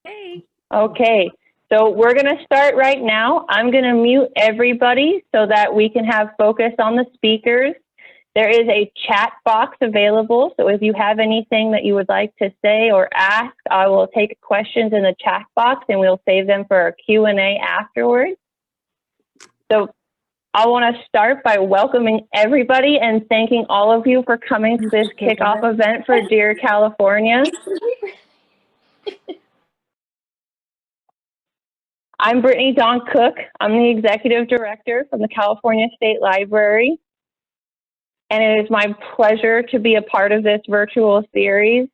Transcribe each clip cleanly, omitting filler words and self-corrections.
Hey. Okay, so we're going to start right now. I'm going to mute everybody so that we can have focus on the speakers. There is a chat box available, so if you have anything that you would like to say or ask, I will take questions in the chat box and we'll save them for our Q&A afterwards. So I want to start by welcoming everybody and thanking all of you for coming to this kickoff event for Dear California. I'm Brittany Dawn Cook. I'm the Executive Director from the California State Library. And it is my pleasure to be a part of this virtual series.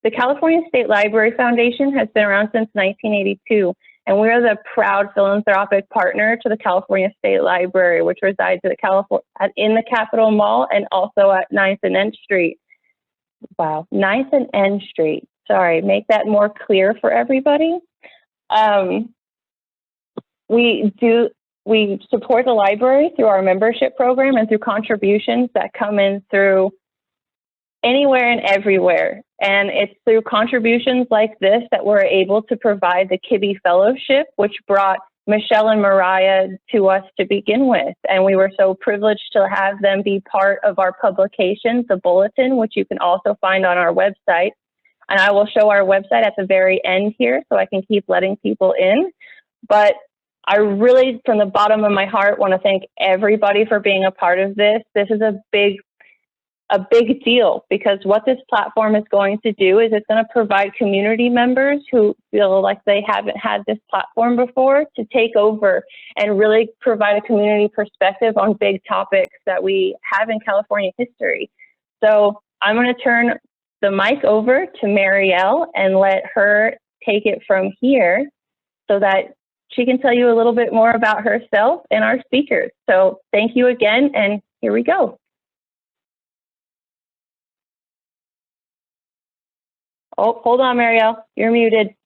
The California State Library Foundation has been around since 1982, and we are the proud philanthropic partner to the California State Library, which resides in the Capitol Mall and also at 9th and N Street. Wow, 9th and N Street. Sorry, make that more clear for everybody. We support the library through our membership program and through contributions that come in through anywhere and everywhere. And it's through contributions like this that we're able to provide the Kibbe Fellowship, which brought Michelle and Mariah to us to begin with. And we were so privileged to have them be part of our publications, the Bulletin, which you can also find on our website. And I will show our website at the very end here so I can keep letting people in. But I really, from the bottom of my heart, want to thank everybody for being a part of this. This is a big deal because what this platform is going to do is it's going to provide community members who feel like they haven't had this platform before to take over and really provide a community perspective on big topics that we have in California history. So I'm going to turn the mic over to Marielle and let her take it from here so that she can tell you a little bit more about herself and our speakers. So thank you again, and here we go. Oh, hold on, Marielle, you're muted.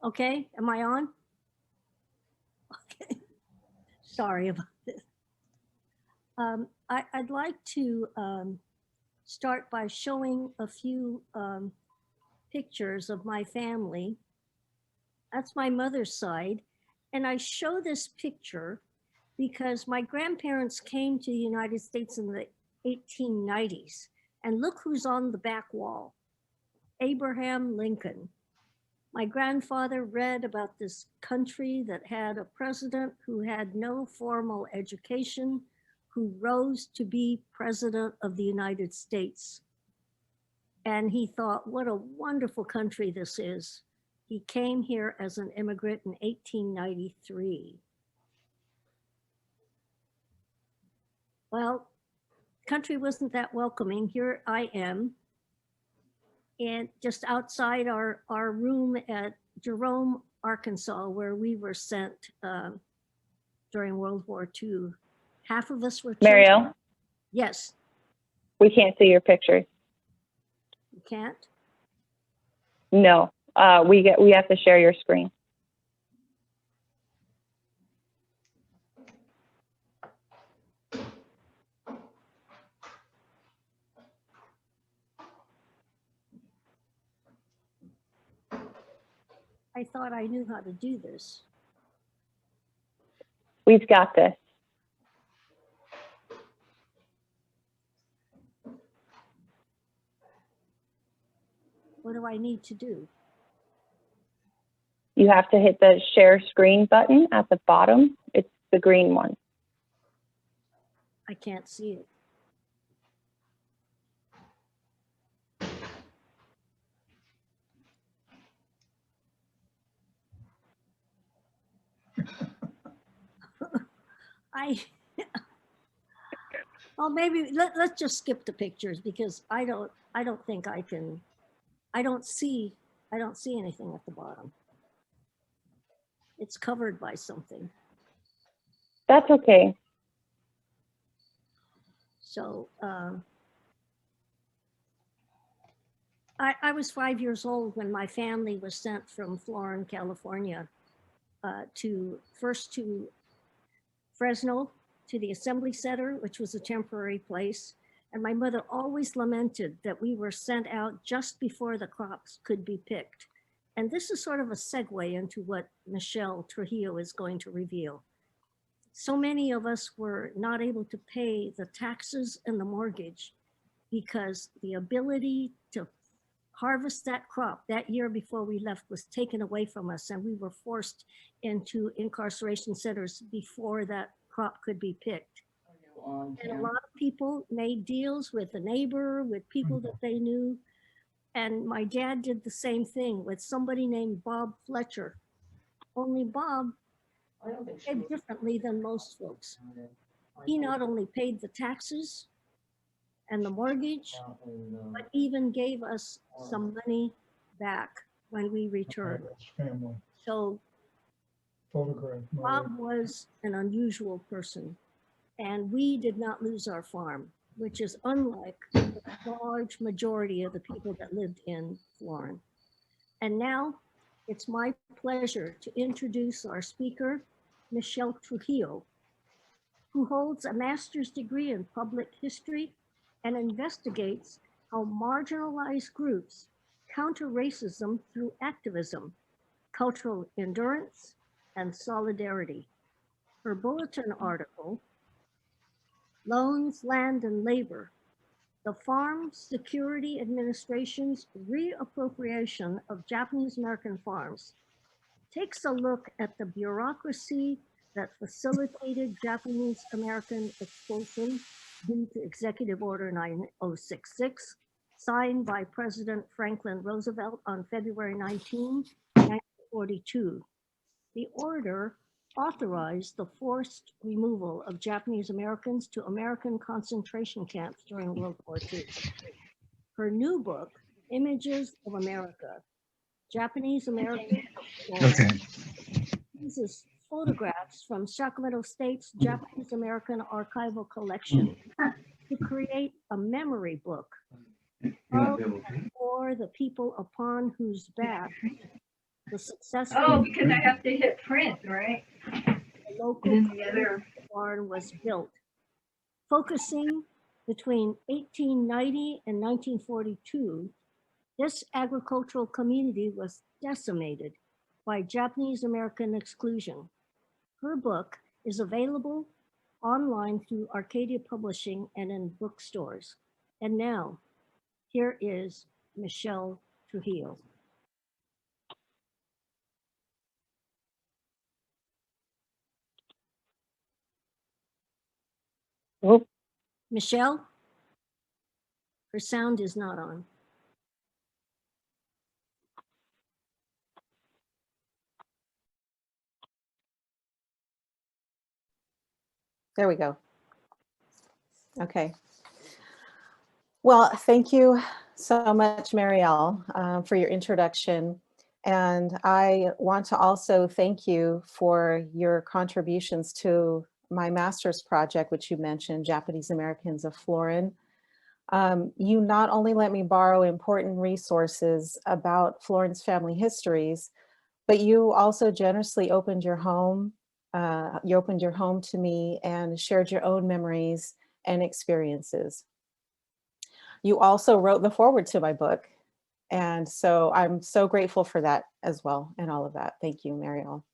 Okay, am I on? Okay, sorry about this. I'd like to start by showing a few pictures of my family. That's my mother's side. And I show this picture because my grandparents came to the United States in the 1890s. And look who's on the back wall, Abraham Lincoln. My grandfather read about this country that had a president who had no formal education, who rose to be president of the United States. And he thought, what a wonderful country this is. He came here as an immigrant in 1893. Well, country wasn't that welcoming. Here I am, and just outside our room at Jerome, Arkansas, where we were sent during World War II. Half of us were children. Marielle? Yes. We can't see your picture. You can't? No, we have to share your screen. I thought I knew how to do this. We've got this. What do I need to do? You have to hit the share screen button at the bottom. It's the green one. I can't see it. Well, maybe let's just skip the pictures because I don't think I can, I don't see anything at the bottom. It's covered by something. That's okay. So I was 5 years old when my family was sent from Florin, California, first to Fresno, to the Assembly Center, which was a temporary place. And my mother always lamented that we were sent out just before the crops could be picked. And this is sort of a segue into what Michelle Trujillo is going to reveal. So many of us were not able to pay the taxes and the mortgage because the ability to harvest that crop that year before we left was taken away from us, and we were forced into incarceration centers before that crop could be picked. And a lot of people made deals with a neighbor, with people that they knew. And my dad did the same thing with somebody named Bob Fletcher. Only Bob behaved differently than most folks. He not only paid the taxes and the mortgage, but even gave us some money back when we returned. Family So photograph. Bob was an unusual person, and we did not lose our farm, which is unlike the large majority of the people that lived in Florin. And now it's my pleasure to introduce our speaker, Michelle Trujillo, who holds a master's degree in public history and investigates how marginalized groups counter racism through activism, cultural endurance, and solidarity. Her bulletin article, Loans, Land, and Labor, the Farm Security Administration's Reappropriation of Japanese American Farms, takes a look at the bureaucracy that facilitated Japanese American expulsion due to Executive Order 9066, signed by President Franklin Roosevelt on February 19, 1942. The order authorized the forced removal of Japanese Americans to American concentration camps during World War II. Her new book, Images of America, Japanese American, uses photographs from Sacramento State's Japanese American archival collection to create a memory book of and for the people upon whose back the successful Oh, because I have to hit print, right? local And then the other. barn was built. Focusing between 1890 and 1942, this agricultural community was decimated by Japanese American exclusion. Her book is available online through Arcadia Publishing and in bookstores. And now, here is Michelle Trujillo. Whoop. Michelle, her sound is not on. There we go. Okay. Well, thank you so much, Marielle, for your introduction. And I want to also thank you for your contributions to my master's project, which you mentioned, Japanese Americans of Florin. You not only let me borrow important resources about Florin's family histories, but you also generously opened your home. You opened your home to me and shared your own memories and experiences. You also wrote the foreword to my book. And so I'm so grateful for that as well and all of that. Thank you, Mariel.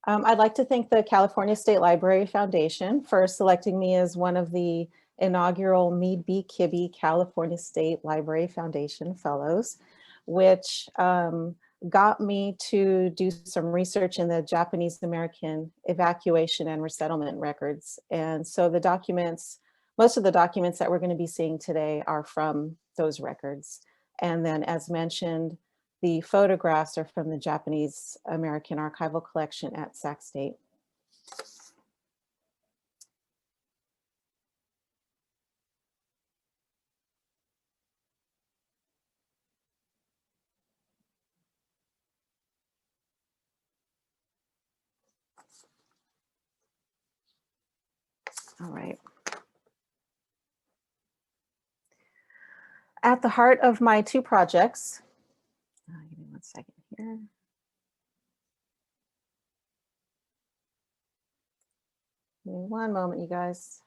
I'd like to thank the California State Library Foundation for selecting me as one of the inaugural Mead B. Kibbe California State Library Foundation Fellows, which got me to do some research in the Japanese American evacuation and resettlement records. And so the documents, most of the documents that we're going to be seeing today are from those records. And then, as mentioned, the photographs are from the Japanese American Archival Collection at Sac State. All right. At the heart of my two projects, give me 1 second here. Give me 1 moment, you guys.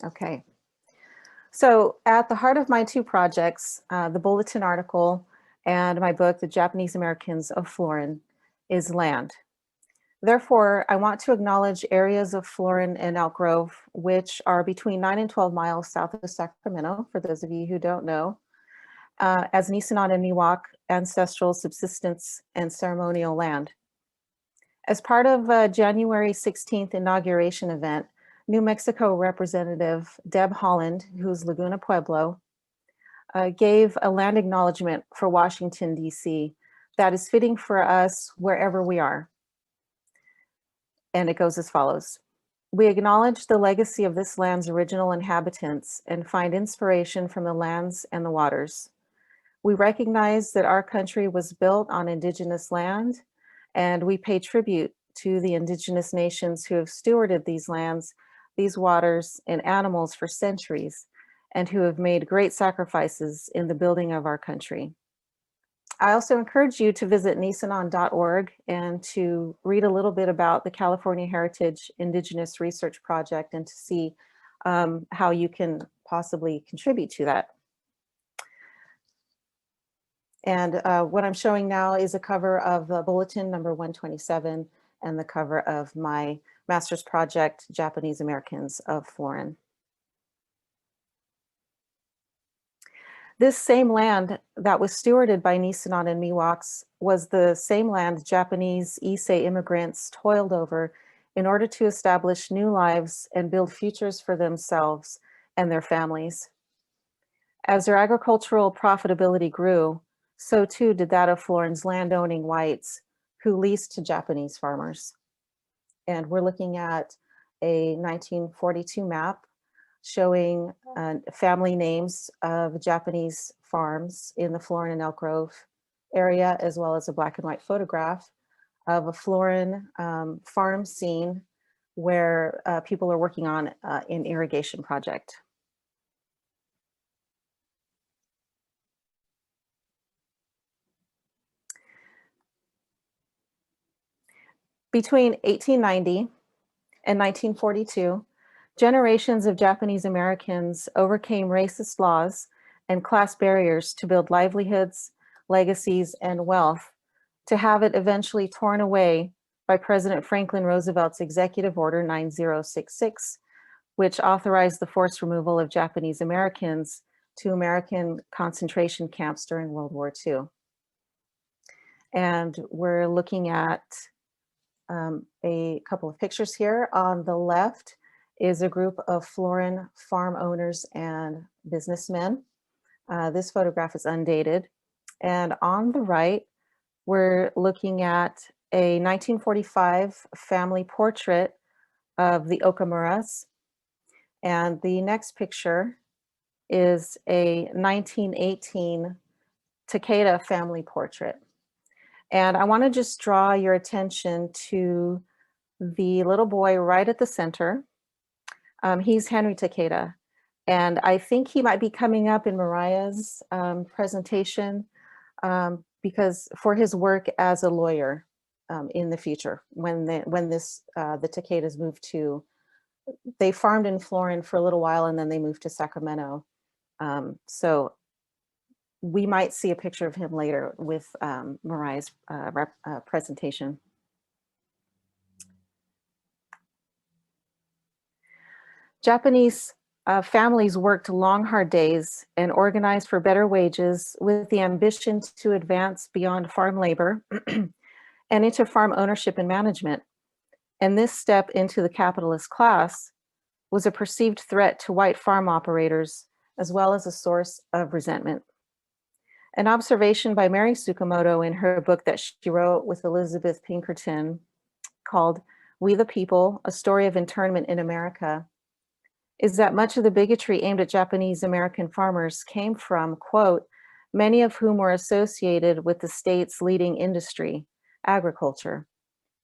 Okay. So at the heart of my two projects, the Bulletin article and my book, The Japanese Americans of Florin, is land. Therefore, I want to acknowledge areas of Florin and Elk Grove, which are between 9 and 12 miles south of Sacramento, for those of you who don't know, as Nisenan and Miwok ancestral subsistence and ceremonial land. As part of a January 16th inauguration event, New Mexico Representative Deb Holland, who's Laguna Pueblo, gave a land acknowledgement for Washington, D.C. that is fitting for us wherever we are. And it goes as follows. We acknowledge the legacy of this land's original inhabitants and find inspiration from the lands and the waters. We recognize that our country was built on indigenous land, and we pay tribute to the indigenous nations who have stewarded these lands, these waters, and animals for centuries, and who have made great sacrifices in the building of our country. I also encourage you to visit nisenan.org and to read a little bit about the California Heritage Indigenous Research Project and to see how you can possibly contribute to that. And what I'm showing now is a cover of the Bulletin number 127 and the cover of my master's project, Japanese Americans of Florin. This same land that was stewarded by Nisenan and Miwoks was the same land Japanese Issei immigrants toiled over in order to establish new lives and build futures for themselves and their families. As their agricultural profitability grew, so too did that of Florin's landowning whites who leased to Japanese farmers. And we're looking at a 1942 map showing family names of Japanese farms in the Florin and Elk Grove area, as well as a black and white photograph of a Florin farm scene where people are working on an irrigation project. Between 1890 and 1942, generations of Japanese Americans overcame racist laws and class barriers to build livelihoods, legacies, and wealth, to have it eventually torn away by President Franklin Roosevelt's Executive Order 9066, which authorized the forced removal of Japanese Americans to American concentration camps during World War II. And we're looking at a couple of pictures here. On the left is a group of Florin farm owners and businessmen. This photograph is undated. And on the right, we're looking at a 1945 family portrait of the Okamuras. And the next picture is a 1918 Takeda family portrait. And I want to just draw your attention to the little boy right at the center. He's Henry Takeda. And I think he might be coming up in Mariah's presentation because for his work as a lawyer in the future, when the Takedas moved to they farmed in Florin for a little while and then they moved to Sacramento. So we might see a picture of him later with Mariah's presentation. Japanese families worked long, hard days and organized for better wages with the ambition to advance beyond farm labor and into farm ownership and management. And this step into the capitalist class was a perceived threat to white farm operators, as well as a source of resentment. An observation by Mary Tsukamoto in her book that she wrote with Elizabeth Pinkerton called We the People, A Story of Internment in America, is that much of the bigotry aimed at Japanese American farmers came from, quote, many of whom were associated with the state's leading industry, agriculture.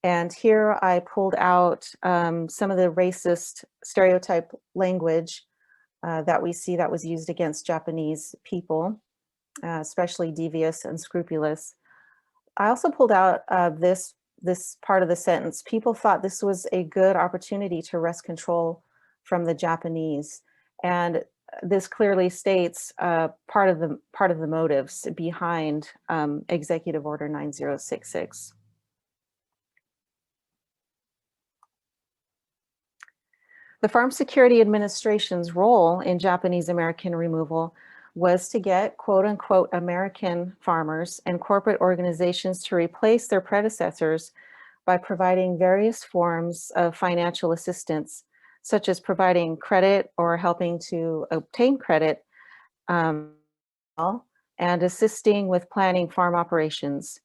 And here I pulled out some of the racist stereotype language that we see that was used against Japanese people, especially devious, unscrupulous. I also pulled out this part of the sentence. People thought this was a good opportunity to wrest control from the Japanese. And this clearly states part of the motives behind Executive Order 9066. The Farm Security Administration's role in Japanese American removal was to get quote unquote American farmers and corporate organizations to replace their predecessors by providing various forms of financial assistance, such as providing credit or helping to obtain credit and assisting with planning farm operations.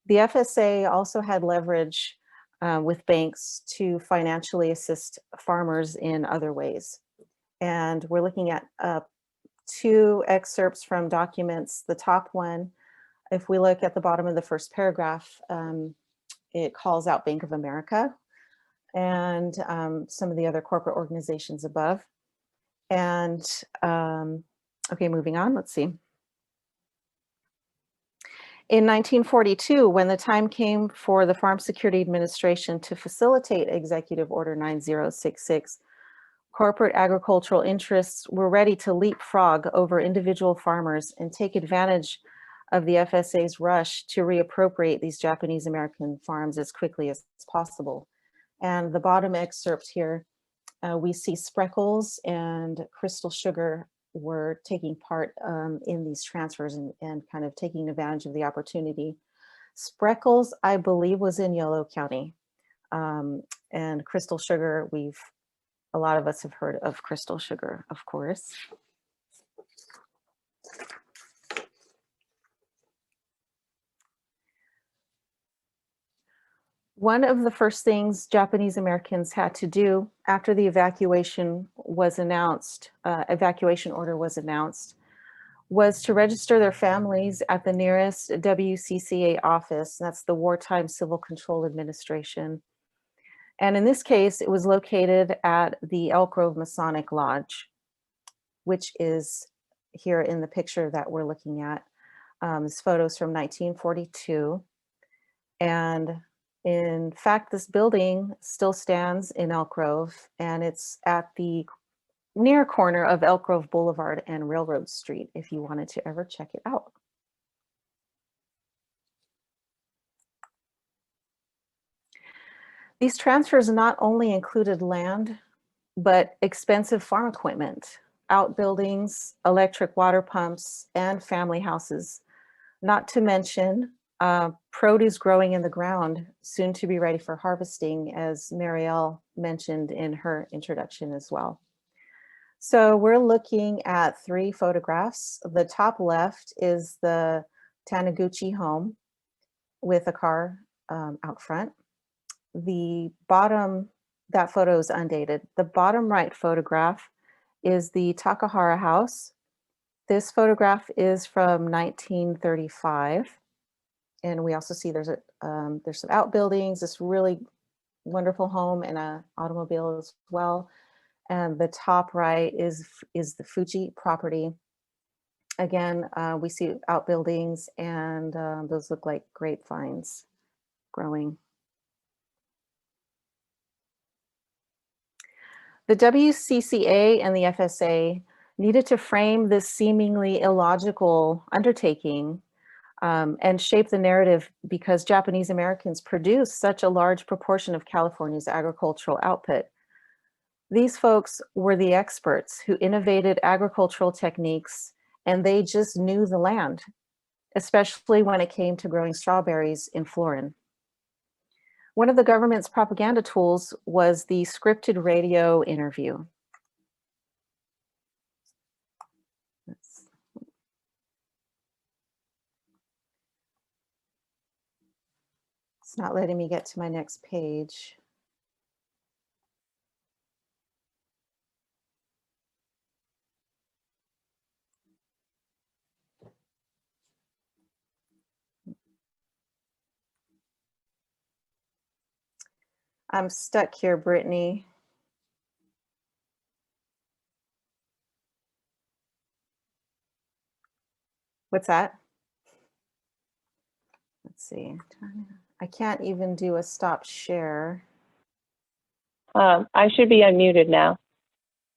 The FSA also had leverage with banks to financially assist farmers in other ways. And we're looking at two excerpts from documents. The top one, if we look at the bottom of the first paragraph, it calls out Bank of America and some of the other corporate organizations above. And okay, moving on, let's see. In 1942, when the time came for the Farm Security Administration to facilitate Executive Order 9066, corporate agricultural interests were ready to leapfrog over individual farmers and take advantage of the FSA's rush to reappropriate these Japanese American farms as quickly as possible. And the bottom excerpt here, we see Spreckles and Crystal Sugar were taking part in these transfers and kind of taking advantage of the opportunity. Spreckles, I believe, was in Yolo County. And Crystal Sugar, a lot of us have heard of Crystal Sugar, of course. One of the first things Japanese Americans had to do after the evacuation was announced, evacuation order was announced, was to register their families at the nearest WCCA office. That's the Wartime Civil Control Administration. And in this case, it was located at the Elk Grove Masonic Lodge, which is here in the picture that we're looking at. This photo's from 1942. And in fact, this building still stands in Elk Grove, and it's at the near corner of Elk Grove Boulevard and Railroad Street, if you wanted to ever check it out. These transfers not only included land, but expensive farm equipment, outbuildings, electric water pumps, and family houses, not to mention produce growing in the ground, soon to be ready for harvesting, as Marielle mentioned in her introduction as well. So we're looking at 3 photographs. The top left is the Taniguchi home with a car out front. The bottom, that photo is undated. The bottom right photograph is the Takahara house. This photograph is from 1935. And we also see there's some outbuildings, this really wonderful home and an automobile as well. And the top right is the Fuji property. Again, we see outbuildings, and those look like grapevines growing. The WCCA and the FSA needed to frame this seemingly illogical undertaking and shape the narrative because Japanese Americans produce such a large proportion of California's agricultural output. These folks were the experts who innovated agricultural techniques, and they just knew the land, especially when it came to growing strawberries in Florin. One of the government's propaganda tools was the scripted radio interview. It's not letting me get to my next page. I'm stuck here, Brittany. What's that? Let's see. I can't even do a stop share. I should be unmuted now.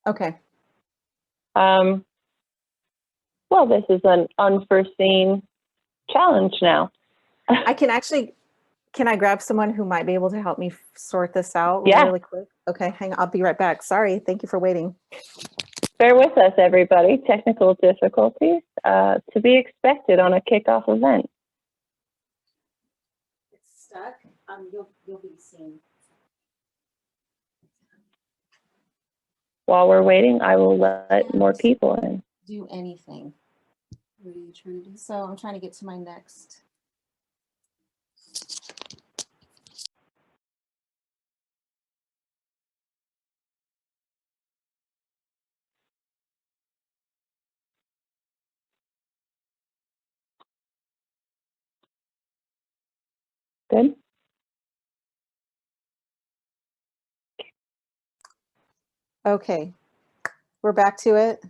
Okay. Well, this is an unforeseen challenge now. I can actually, can I grab someone who might be able to help me sort this out Yeah. really quick? Okay, hang on, I'll be right back. Sorry, thank you for waiting. Bear with us, everybody. Technical difficulties to be expected on a kickoff event. It's stuck. You'll be seen. While we're waiting, I will let more people in. Do anything. What are you trying to do? So I'm trying to get to my next. Good. Okay, we're back to it.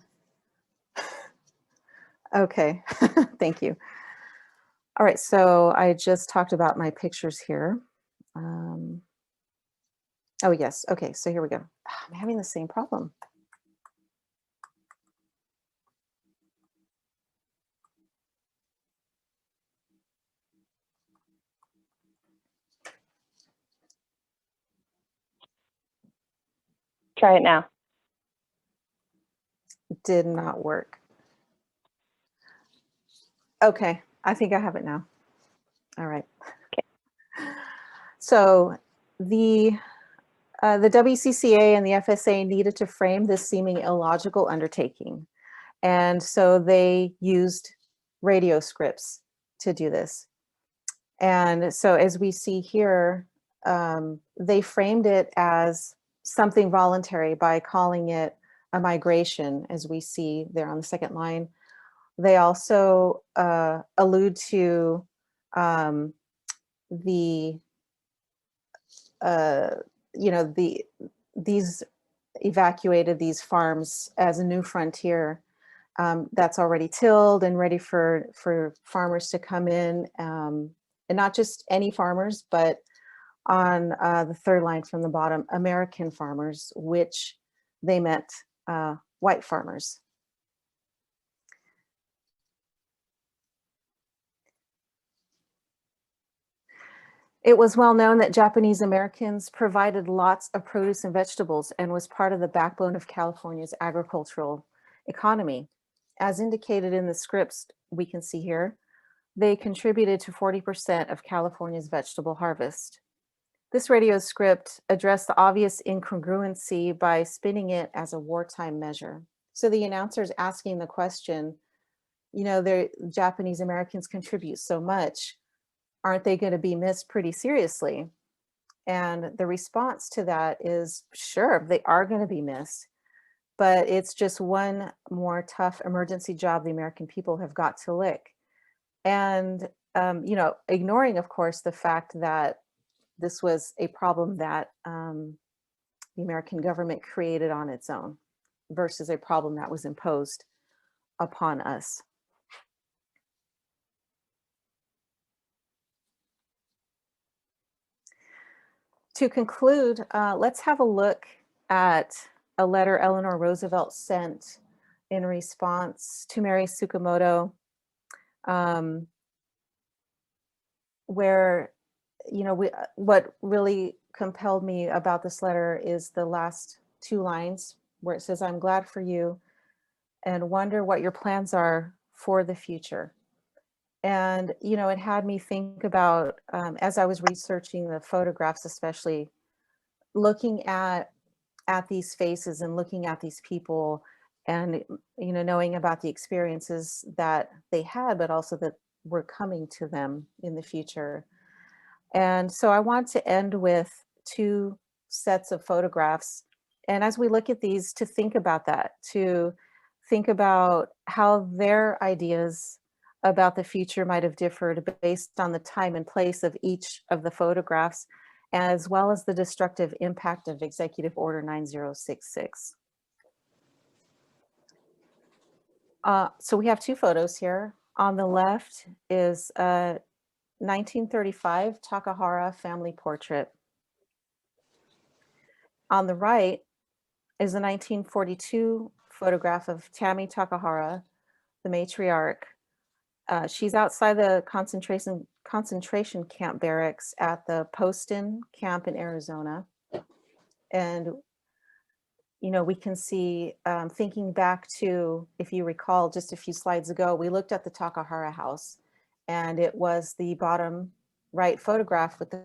Okay, thank you. All right, so I just talked about my pictures here. Oh yes, okay, so here we go. I'm having the same problem. Try it now. Did not work. Okay, I think I have it now. All right. Okay. So the WCCA and the FSA needed to frame this seeming illogical undertaking. And so they used radio scripts to do this. And so as we see here, they framed it as something voluntary by calling it a migration, as we see there on the second line. They also allude to the these evacuated these farms as a new frontier that's already tilled and ready for farmers to come in, and not just any farmers, but on the third line from the bottom, American farmers, which they meant white farmers. It was well known that Japanese Americans provided lots of produce and vegetables and was part of the backbone of California's agricultural economy. As indicated in the scripts we can see here, they contributed to 40% of California's vegetable harvest. This radio script addressed the obvious incongruency by spinning it as a wartime measure. So the announcer's asking the question, you know, the Japanese Americans contribute so much, aren't they going to be missed pretty seriously? And the response to that is, sure, they are going to be missed, but it's just one more tough emergency job the American people have got to lick. And, you know, ignoring, of course, the fact that this was a problem that the American government created on its own versus a problem that was imposed upon us. To conclude, let's have a look at a letter Eleanor Roosevelt sent in response to Mary Tsukamoto, where, you know, what really compelled me about this letter is the last two lines where it says, "I'm glad for you and wonder what your plans are for the future." And, you know, it had me think about, as I was researching the photographs, especially looking at these faces and looking at these people and, you know, knowing about the experiences that they had, but also that were coming to them in the future. And so I want to end with two sets of photographs. And as we look at these, to think about that, to think about how their ideas about the future might have differed based on the time and place of each of the photographs, as well as the destructive impact of Executive Order 9066. So we have two photos here. On the left is a 1935 Takahara family portrait. On the right is a 1942 photograph of Tammy Takahara, the matriarch. She's outside the concentration camp barracks at the Poston camp in Arizona. And, you know, we can see, thinking back to, if you recall, just a few slides ago, we looked at the Takahara house, and it was the bottom right photograph with the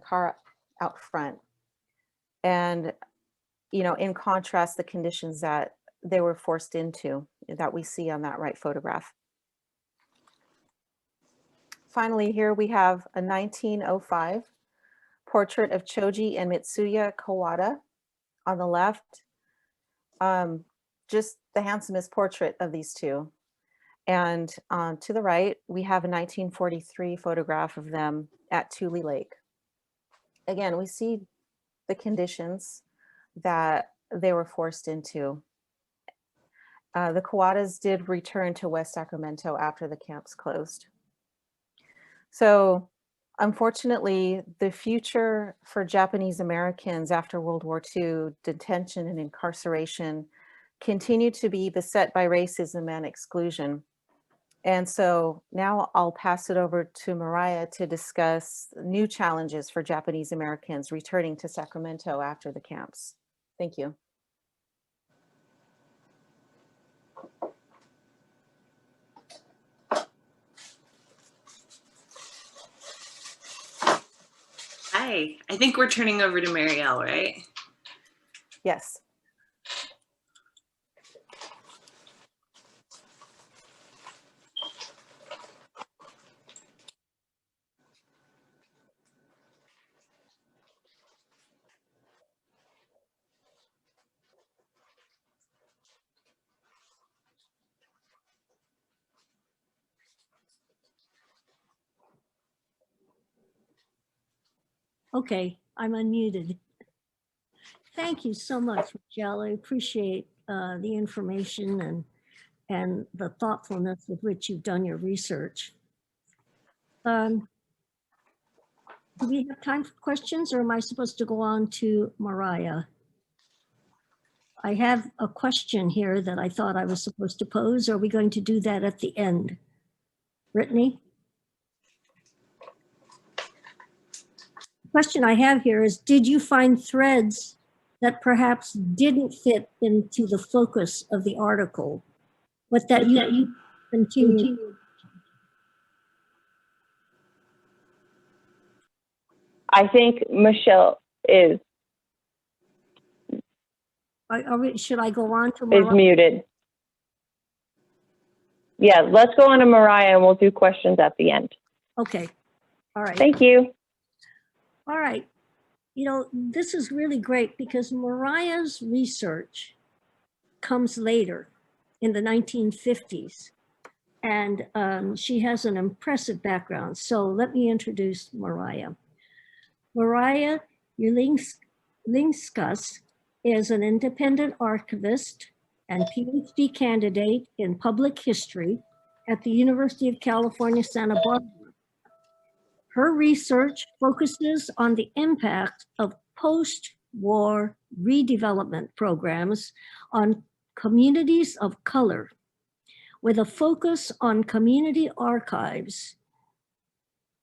car out front. And, you know, in contrast, the conditions that they were forced into that we see on that right photograph. Finally, here we have a 1905 portrait of Choji and Mitsuya Kawada on the left. Just the handsomest portrait of these two. And to the right, we have a 1943 photograph of them at Tule Lake. Again, we see the conditions that they were forced into. The Kawadas did return to West Sacramento after the camps closed. So unfortunately, the future for Japanese Americans after World War II, detention and incarceration, continued to be beset by racism and exclusion. And so now I'll pass it over to Mariah to discuss new challenges for Japanese Americans returning to Sacramento after the camps. Thank you. Hi, I think we're turning over to Marielle, right? Yes. Okay, I'm unmuted. Thank you so much, Michelle. I appreciate the information and the thoughtfulness with which you've done your research. Do we have time for questions, or am I supposed to go on to Mariah? I have a question here that I thought I was supposed to pose. Are we going to do that at the end? Brittany? The question I have here is, did you find threads that perhaps didn't fit into the focus of the article, but that you continue? I think Michelle is Should I go on to is Mariah? muted. Yeah, let's go on to Mariah and we'll do questions at the end. Okay, all right. Thank you. All right. You know, this is really great because Mariah's research comes later in the 1950s, and she has an impressive background. So let me introduce Mariah. Mariah Urlinskas is an independent archivist and PhD candidate in public history at the University of California, Santa Barbara. Her research focuses on the impact of post-war redevelopment programs on communities of color with a focus on community archives.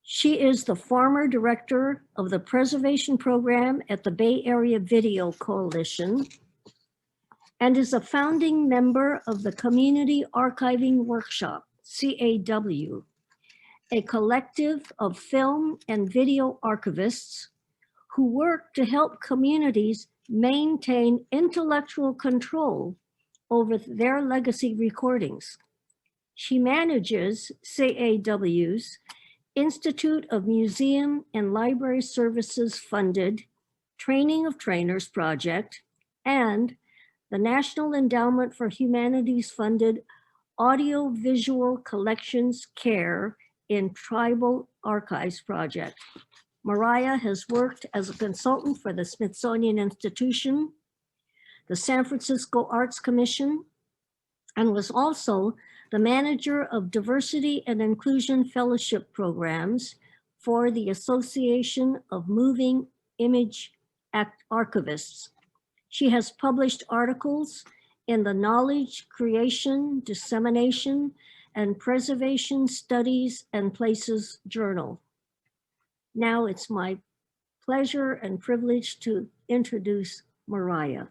She is the former director of the preservation program at the Bay Area Video Coalition and is a founding member of the Community Archiving Workshop, CAW, a collective of film and video archivists who work to help communities maintain intellectual control over their legacy recordings. She manages CAW's Institute of Museum and Library Services funded Training of Trainers project and the National Endowment for Humanities funded Audiovisual Collections Care in Tribal Archives project. Mariah has worked as a consultant for the Smithsonian Institution, the San Francisco Arts Commission, and was also the manager of Diversity and Inclusion Fellowship programs for the Association of Moving Image Archivists. She has published articles in the Knowledge Creation, Dissemination, and Preservation Studies and Places Journal. Now it's my pleasure and privilege to introduce Mariah.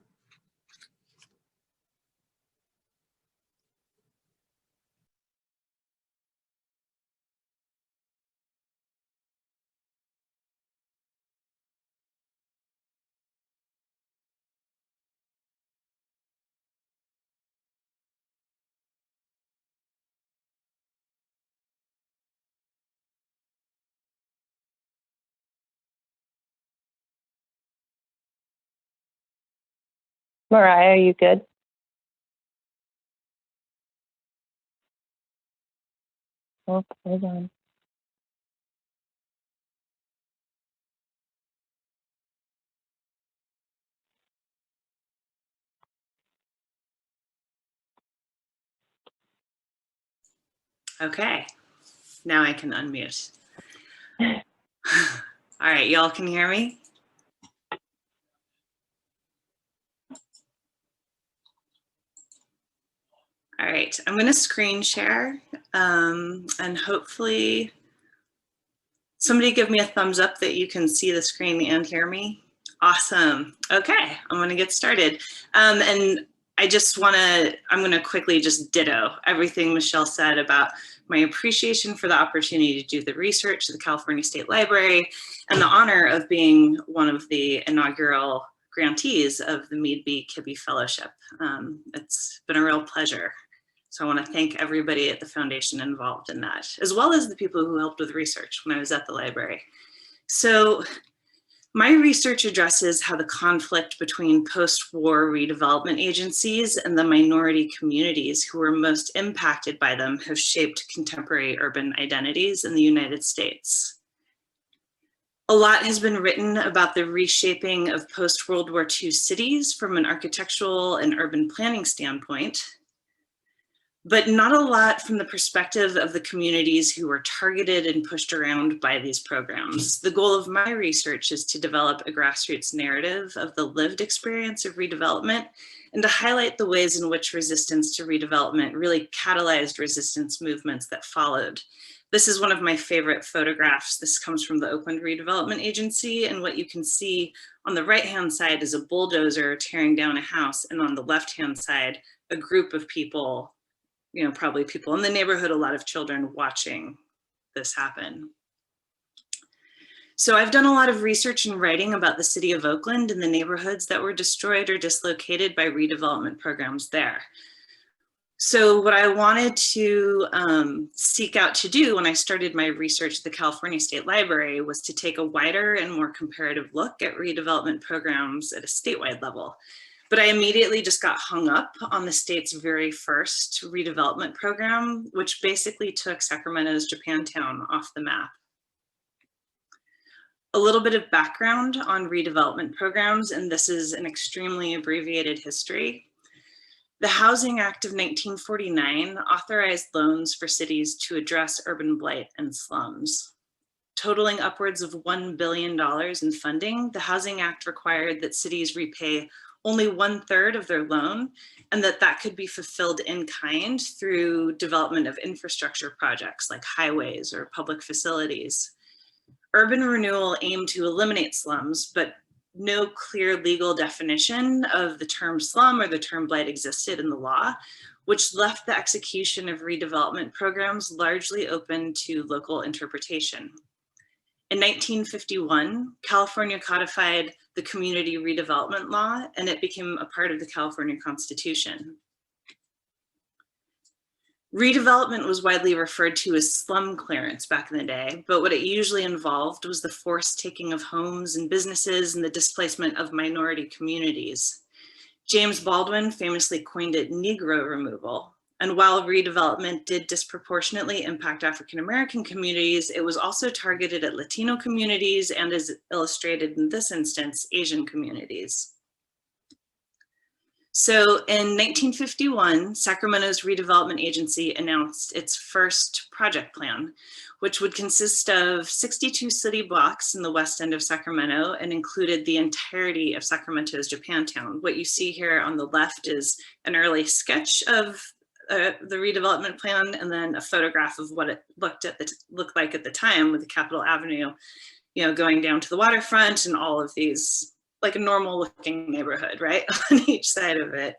Mariah, are you good? Oh, hold on. Okay, now I can unmute. All right, y'all can hear me? All right, I'm gonna screen share and hopefully somebody give me a thumbs up that you can see the screen and hear me. Awesome. Okay, I'm gonna get started. And I'm gonna quickly just ditto everything Michelle said about my appreciation for the opportunity to do the research at the California State Library and the honor of being one of the inaugural grantees of the Mead B. Kibbe Fellowship. It's been a real pleasure. So I want to thank everybody at the foundation involved in that, as well as the people who helped with research when I was at the library. So my research addresses how the conflict between post-war redevelopment agencies and the minority communities who were most impacted by them have shaped contemporary urban identities in the United States. A lot has been written about the reshaping of post-World War II cities from an architectural and urban planning standpoint, but not a lot from the perspective of the communities who were targeted and pushed around by these programs. The goal of my research is to develop a grassroots narrative of the lived experience of redevelopment and to highlight the ways in which resistance to redevelopment really catalyzed resistance movements that followed. This is one of my favorite photographs. This comes from the Oakland Redevelopment Agency, and what you can see on the right-hand side is a bulldozer tearing down a house, and on the left-hand side, a group of people, probably people in the neighborhood, a lot of children watching this happen. So I've done a lot of research and writing about the city of Oakland and the neighborhoods that were destroyed or dislocated by redevelopment programs there. So what I wanted to seek out to do when I started my research at the California State Library was to take a wider and more comparative look at redevelopment programs at a statewide level. But I immediately just got hung up on the state's very first redevelopment program, which basically took Sacramento's Japantown off the map. A little bit of background on redevelopment programs, and this is an extremely abbreviated history. The Housing Act of 1949 authorized loans for cities to address urban blight and slums. totaling upwards of $1 billion in funding, the Housing Act required that cities repay only 1/3 of their loan, and that could be fulfilled in kind through development of infrastructure projects like highways or public facilities. Urban renewal aimed to eliminate slums, but no clear legal definition of the term slum or the term blight existed in the law, which left the execution of redevelopment programs largely open to local interpretation. In 1951, California codified the Community Redevelopment Law, and it became a part of the California Constitution. Redevelopment was widely referred to as slum clearance back in the day, but what it usually involved was the forced taking of homes and businesses and the displacement of minority communities. James Baldwin famously coined it Negro removal. And while redevelopment did disproportionately impact African American communities, it was also targeted at Latino communities and, as illustrated in this instance, Asian communities. So in 1951, Sacramento's redevelopment agency announced its first project plan, which would consist of 62 city blocks in the west end of Sacramento and included the entirety of Sacramento's Japantown. What you see here on the left is an early sketch of the redevelopment plan, and then a photograph of what it looked like at the time, with the Capitol Avenue, going down to the waterfront and all of these, like a normal looking neighborhood, right, on each side of it.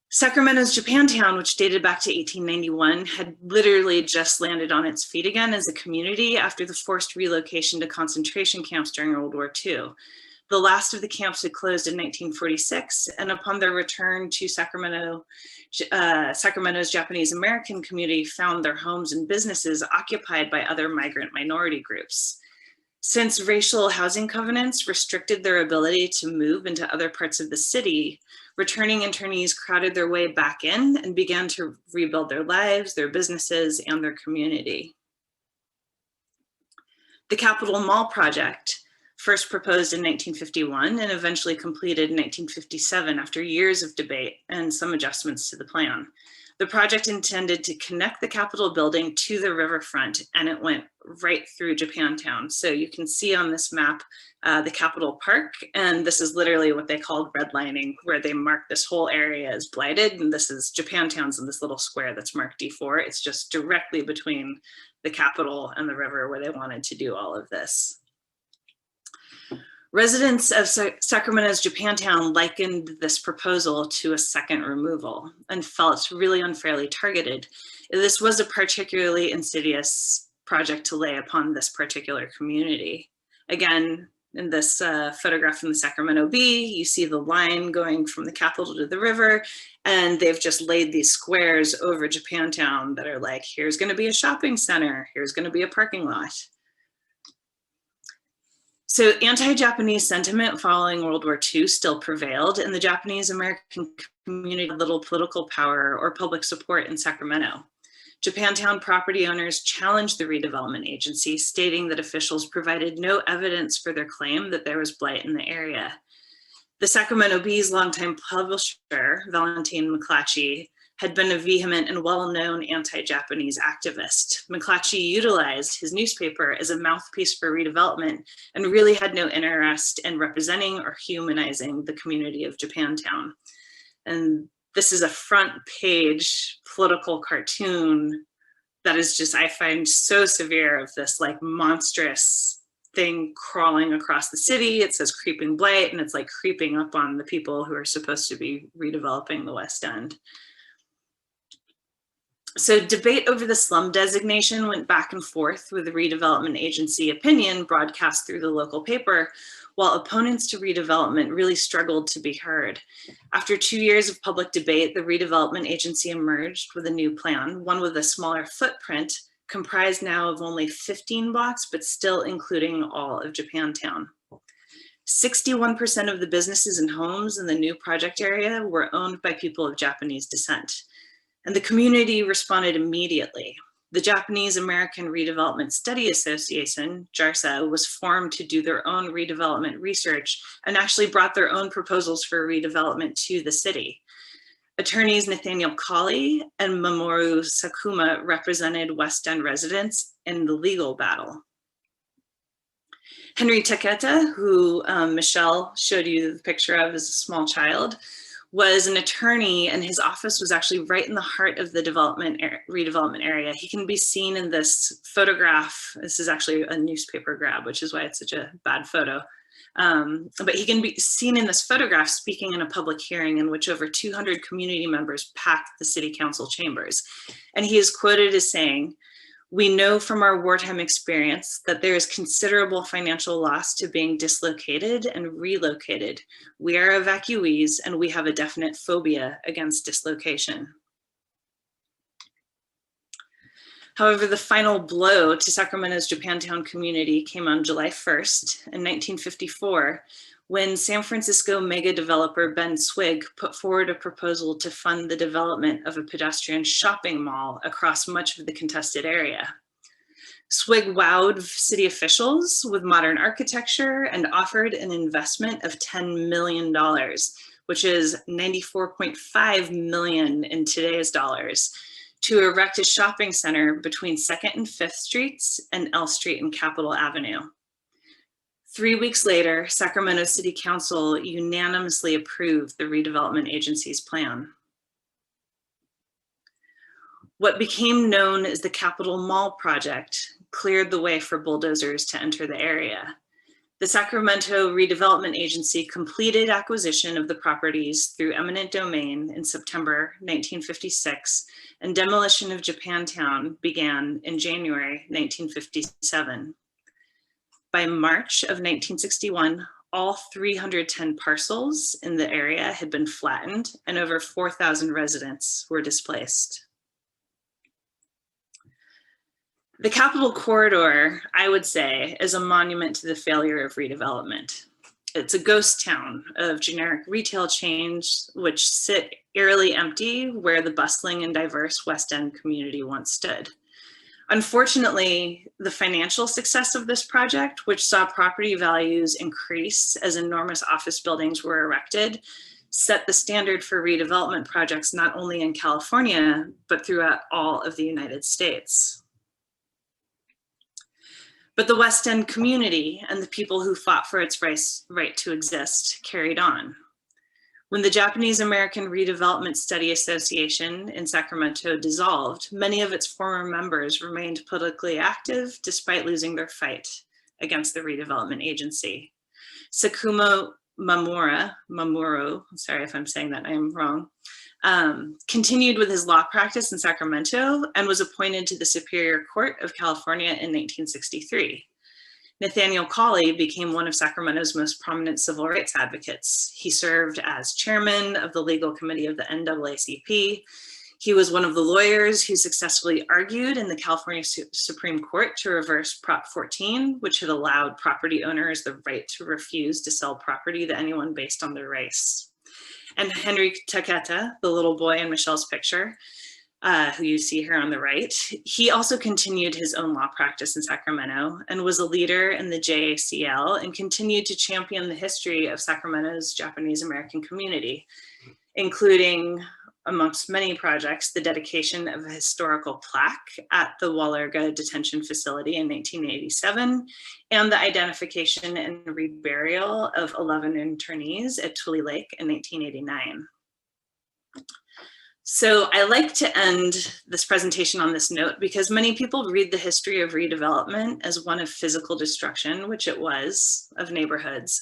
Sacramento's Japantown, which dated back to 1891, had literally just landed on its feet again as a community after the forced relocation to concentration camps during World War II. The last of the camps had closed in 1946, and upon their return to Sacramento, Sacramento's Japanese American community found their homes and businesses occupied by other migrant minority groups. Since racial housing covenants restricted their ability to move into other parts of the city, returning internees crowded their way back in and began to rebuild their lives, their businesses, and their community. The Capitol Mall project, first proposed in 1951 and eventually completed in 1957 after years of debate and some adjustments to the plan. The project intended to connect the Capitol building to the riverfront, and it went right through Japantown. So you can see on this map the Capitol Park, and this is literally what they called redlining, where they marked this whole area as blighted, and this is Japantown's in this little square that's marked D4. It's just directly between the Capitol and the river where they wanted to do all of this. Residents of Sacramento's Japantown likened this proposal to a second removal and felt really unfairly targeted. This was a particularly insidious project to lay upon this particular community. Again, in this photograph from the Sacramento Bee, you see the line going from the Capitol to the river, and they've just laid these squares over Japantown that are like, here's going to be a shopping center, here's going to be a parking lot. So anti-Japanese sentiment following World War II still prevailed, and the Japanese American community had little political power or public support in Sacramento. Japantown property owners challenged the redevelopment agency, stating that officials provided no evidence for their claim that there was blight in the area. The Sacramento Bee's longtime publisher, Valentine McClatchy, had been a vehement and well-known anti-Japanese activist. McClatchy utilized his newspaper as a mouthpiece for redevelopment and really had no interest in representing or humanizing the community of Japantown. And this is a front page political cartoon that is just, I find, so severe, of this like monstrous thing crawling across the city. It says creeping blight, and it's like creeping up on the people who are supposed to be redeveloping the West End. So debate over the slum designation went back and forth, with the redevelopment agency opinion broadcast through the local paper, while opponents to redevelopment really struggled to be heard. After 2 years of public debate, the redevelopment agency emerged with a new plan, one with a smaller footprint, comprised now of only 15 blocks, but still including all of Japantown. 61% of the businesses and homes in the new project area were owned by people of Japanese descent. And the community responded immediately. The Japanese American Redevelopment Study Association, JARSA, was formed to do their own redevelopment research and actually brought their own proposals for redevelopment to the city. Attorneys Nathaniel Colley and Mamoru Sakuma represented West End residents in the legal battle. Henry Taketa, who Michelle showed you the picture of as a small child, was an attorney, and his office was actually right in the heart of the redevelopment area. He can be seen in this photograph. This is actually a newspaper grab, which is why it's such a bad photo. But he can be seen in this photograph speaking in a public hearing in which over 200 community members packed the city council chambers. And he is quoted as saying, "We know from our wartime experience that there is considerable financial loss to being dislocated and relocated. We are evacuees and we have a definite phobia against dislocation." However, the final blow to Sacramento's Japantown community came on July 1st in 1954, when San Francisco mega developer Ben Swig put forward a proposal to fund the development of a pedestrian shopping mall across much of the contested area. Swig wowed city officials with modern architecture and offered an investment of $10 million, which is $94.5 million in today's dollars, to erect a shopping center between 2nd and 5th Streets and L Street and Capitol Avenue. 3 weeks later, Sacramento City Council unanimously approved the redevelopment agency's plan. What became known as the Capitol Mall project cleared the way for bulldozers to enter the area. The Sacramento Redevelopment Agency completed acquisition of the properties through eminent domain in September 1956, and demolition of Japantown began in January 1957. By March of 1961, all 310 parcels in the area had been flattened and over 4,000 residents were displaced. The Capitol Corridor, I would say, is a monument to the failure of redevelopment. It's a ghost town of generic retail chains which sit eerily empty where the bustling and diverse West End community once stood. Unfortunately, the financial success of this project, which saw property values increase as enormous office buildings were erected, set the standard for redevelopment projects not only in California, but throughout all of the United States. But the West End community and the people who fought for its right to exist carried on. When the Japanese American Redevelopment Study Association in Sacramento dissolved, many of its former members remained politically active despite losing their fight against the redevelopment agency. Sakuma Mamoru, sorry if I'm saying that name wrong, continued with his law practice in Sacramento and was appointed to the Superior Court of California in 1963. Nathaniel Colley became one of Sacramento's most prominent civil rights advocates. He served as chairman of the legal committee of the NAACP. He was one of the lawyers who successfully argued in the California Supreme Court to reverse Prop 14, which had allowed property owners the right to refuse to sell property to anyone based on their race. And Henry Taketa, the little boy in Michelle's picture, who you see here on the right, he also continued his own law practice in Sacramento and was a leader in the JACL and continued to champion the history of Sacramento's Japanese American community, including, amongst many projects, the dedication of a historical plaque at the Walerga Detention Facility in 1987, and the identification and reburial of 11 internees at Tule Lake in 1989. So I like to end this presentation on this note because many people read the history of redevelopment as one of physical destruction, which it was, of neighborhoods.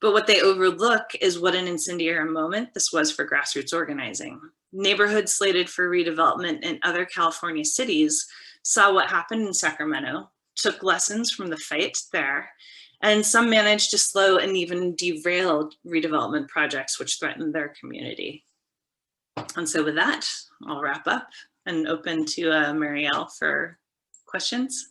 But what they overlook is what an incendiary moment this was for grassroots organizing. Neighborhoods slated for redevelopment in other California cities saw what happened in Sacramento, took lessons from the fight there, and some managed to slow and even derail redevelopment projects which threatened their community. And so with that, I'll wrap up and open to Marielle for questions.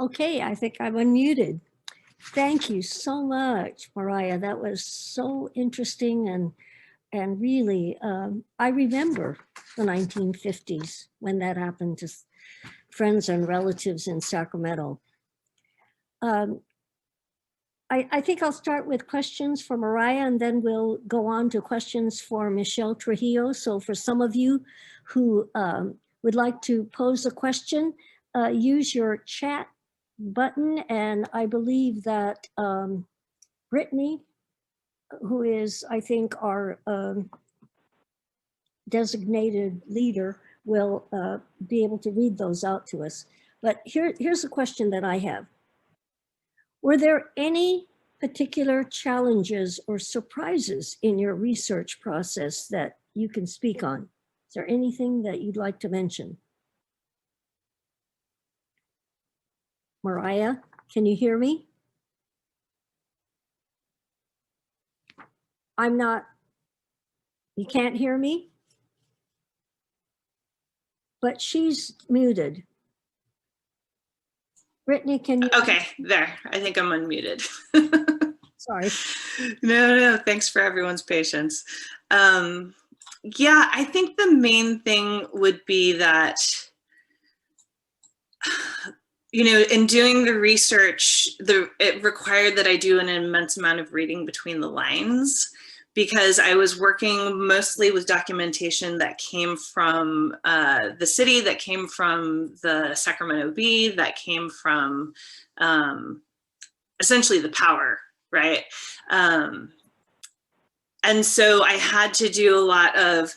Okay, I think I'm unmuted. Thank you so much, Mariah. That was so interesting and really, I remember the 1950s when that happened to friends and relatives in Sacramento. I think I'll start with questions for Mariah and then we'll go on to questions for Michelle Trujillo. So for some of you who would like to pose a question, use your chat button. And I believe that Brittany, who is, I think, our designated leader, will be able to read those out to us. But here's a question that I have. Were there any particular challenges or surprises in your research process that you can speak on? Is there anything that you'd like to mention? Mariah, can you hear me? You can't hear me? But she's muted. Brittany, can you? Okay, there. I think I'm unmuted. Sorry. No, thanks for everyone's patience. Yeah, I think the main thing would be that, you know, in doing the research, it required that I do an immense amount of reading between the lines, because I was working mostly with documentation that came from the city, that came from the Sacramento Bee, that came from essentially the power, right? And so I had to do a lot of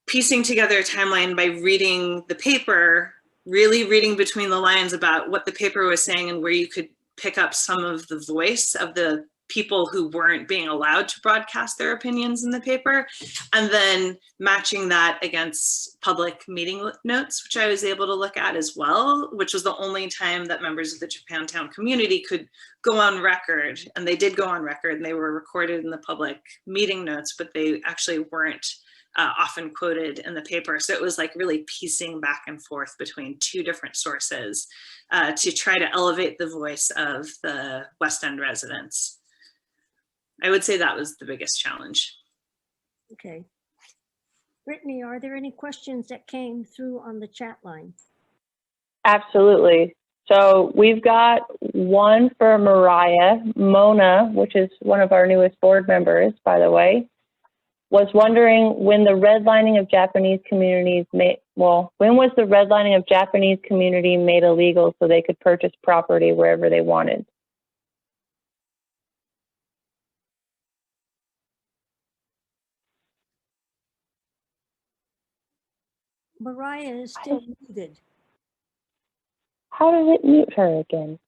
piecing together a timeline by reading the paper, really reading between the lines about what the paper was saying and where you could pick up some of the voice of the people who weren't being allowed to broadcast their opinions in the paper, and then matching that against public meeting notes, which I was able to look at as well, which was the only time that members of the Japantown community could go on record. And they did go on record and they were recorded in the public meeting notes, but they actually weren't often quoted in the paper. So it was like really piecing back and forth between two different sources to try to elevate the voice of the West End residents. I would say that was the biggest challenge. Okay. Brittany, are there any questions that came through on the chat line? Absolutely. So we've got one for Mariah. Mona, which is one of our newest board members, by the way, was wondering when the redlining of Japanese communities when was the redlining of Japanese community made illegal so they could purchase property wherever they wanted? Mariah is still muted. How does it mute her again?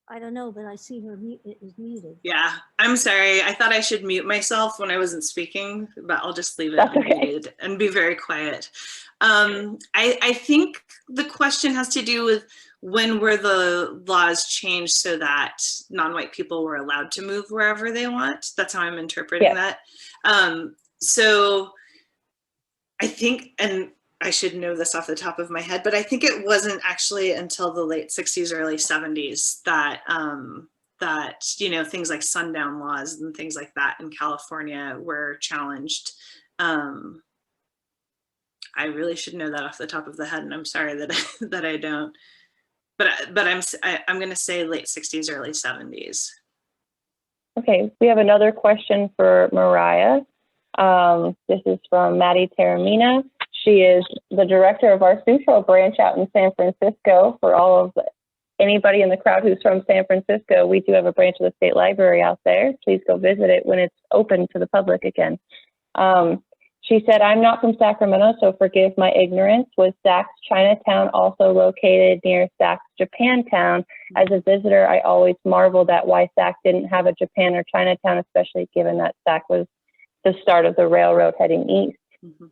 I don't know, but I see her it is muted. Yeah, I'm sorry. I thought I should mute myself when I wasn't speaking, but I'll just leave it That's okay. muted and be very quiet. I think the question has to do with when were the laws changed so that non-white people were allowed to move wherever they want. That's how I'm interpreting that. So I think, and I should know this off the top of my head, but I think it wasn't actually until the late 60s, early 70s that that, you know, things like sundown laws and things like that in California were challenged. I really should know that off the top of the head, and I'm sorry that I don't. But I'm going to say late 60s, early 70s. Okay, we have another question for Mariah. This is from Maddie Taramina. She is the director of our Sutro branch out in San Francisco. For anybody in the crowd who's from San Francisco, we do have a branch of the State Library out there. Please go visit it when it's open to the public again. She said, I'm not from Sacramento, so forgive my ignorance. Was Saks Chinatown also located near Saks Japantown? As a visitor, I always marveled at why Saks didn't have a Japan or Chinatown, especially given that Saks was the start of the railroad heading east. Mm-hmm.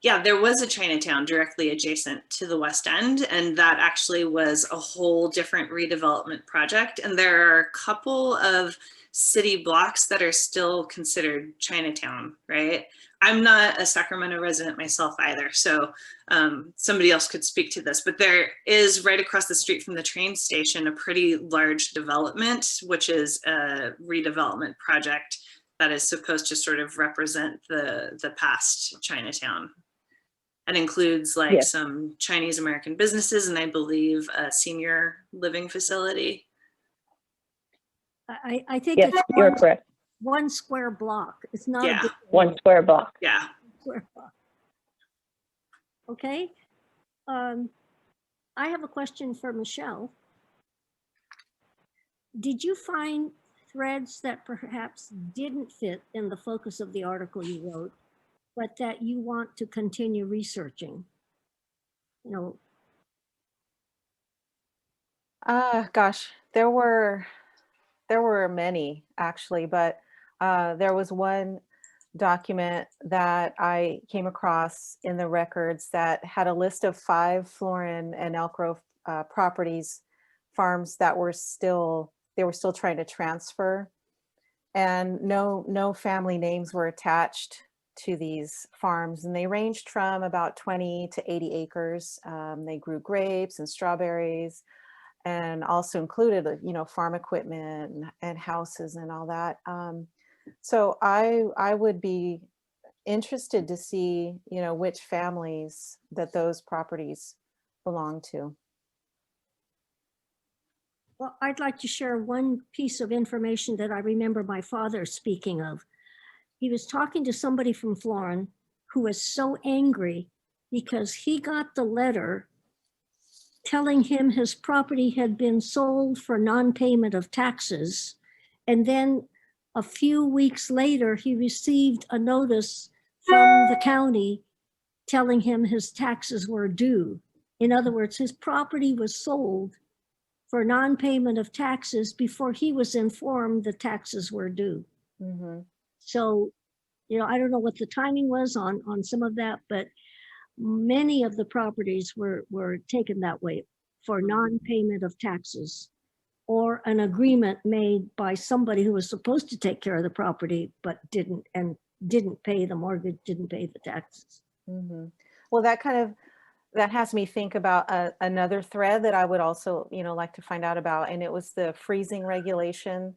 Yeah, there was a Chinatown directly adjacent to the West End, and that actually was a whole different redevelopment project. And there are a couple of city blocks that are still considered Chinatown, right? I'm not a Sacramento resident myself either, so somebody else could speak to this, but there is right across the street from the train station a pretty large development, which is a redevelopment project that is supposed to sort of represent the past Chinatown. And includes like Yes. some Chinese American businesses and I believe a senior living facility. I think Yes, it's you're correct. one square block. It's not Yeah. a big 1 square block. Yeah. square block. Okay. I have a question for Michelle. Did you find threads that perhaps didn't fit in the focus of the article you wrote, but that you want to continue researching? You know, Gosh, there were many actually, but there was one document that I came across in the records that had a list of 5 Florin and Elk Grove properties, farms that were still trying to transfer, and no family names were attached to these farms, and they ranged from about 20 to 80 acres. They grew grapes and strawberries, and also included, farm equipment and houses and all that. So I would be interested to see, which families that those properties belong to. well, I'd like to share one piece of information that I remember my father speaking of. He was talking to somebody from Florin who was so angry because he got the letter telling him his property had been sold for non-payment of taxes. And then a few weeks later, he received a notice from the county telling him his taxes were due. In other words, his property was sold for non-payment of taxes before he was informed the taxes were due. Mm-hmm. So, I don't know what the timing was on some of that, but many of the properties were taken that way for non-payment of taxes, or an agreement made by somebody who was supposed to take care of the property, but didn't pay the mortgage, didn't pay the taxes. Mm-hmm. Well, that has me think about another thread that I would also, like to find out about, and it was the freezing regulation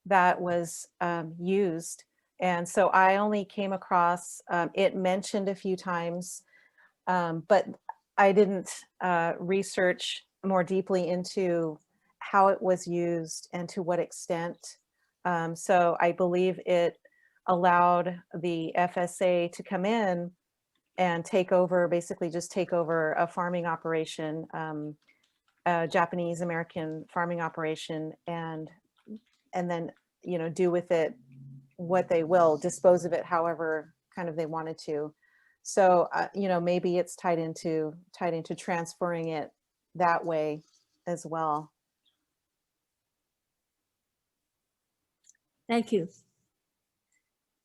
that was used. And so I only came across it mentioned a few times, but I didn't research more deeply into how it was used and to what extent. So I believe it allowed the FSA to come in and basically just take over a farming operation, a Japanese American farming operation, and then, do with it what they will, dispose of it however kind of they wanted to. So, maybe it's tied into transferring it that way as well. Thank you.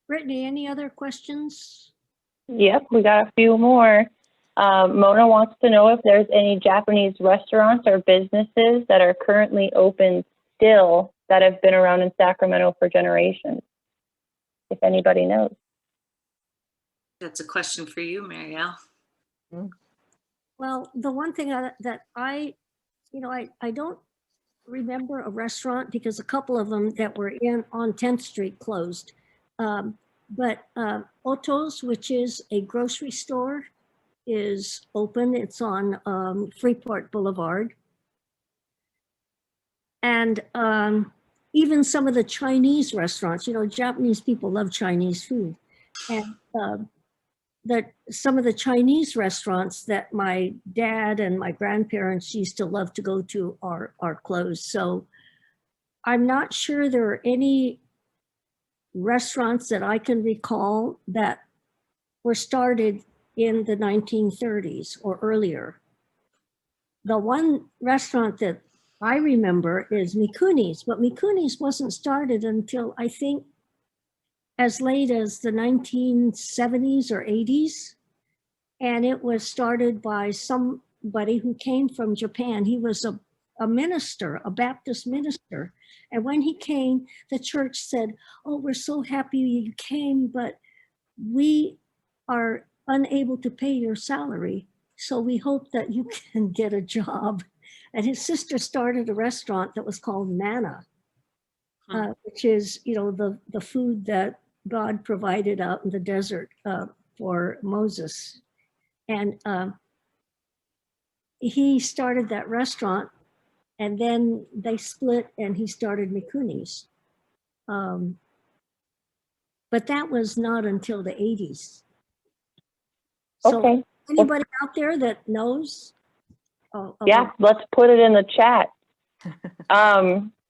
Brittany, any other questions? Yep, we got a few more. Mona wants to know if there's any Japanese restaurants or businesses that are currently open still that have been around in Sacramento for generations, if anybody knows. That's a question for you, Marielle. Well, the one thing that I don't remember a restaurant because a couple of them that were on 10th Street closed. But Otto's, which is a grocery store, is open. It's on Freeport Boulevard. And even some of the Chinese restaurants, Japanese people love Chinese food. And that some of the Chinese restaurants that my dad and my grandparents used to love to go to are closed. So I'm not sure there are any restaurants that I can recall that were started in the 1930s or earlier. The one restaurant that I remember is Mikuni's, but Mikuni's wasn't started until I think as late as the 1970s or 80s. And it was started by somebody who came from Japan. He was a minister, a Baptist minister. And when he came, the church said, "Oh, we're so happy you came, but we are unable to pay your salary, so we hope that you can get a job. And his sister started a restaurant that was called Manna, which is, you know, the food that God provided out in the desert for Moses. And he started that restaurant, and then they split and he started Mikuni's. But that was not until the 80s. So Okay. anybody out there that knows? Yeah, let's put it in the chat.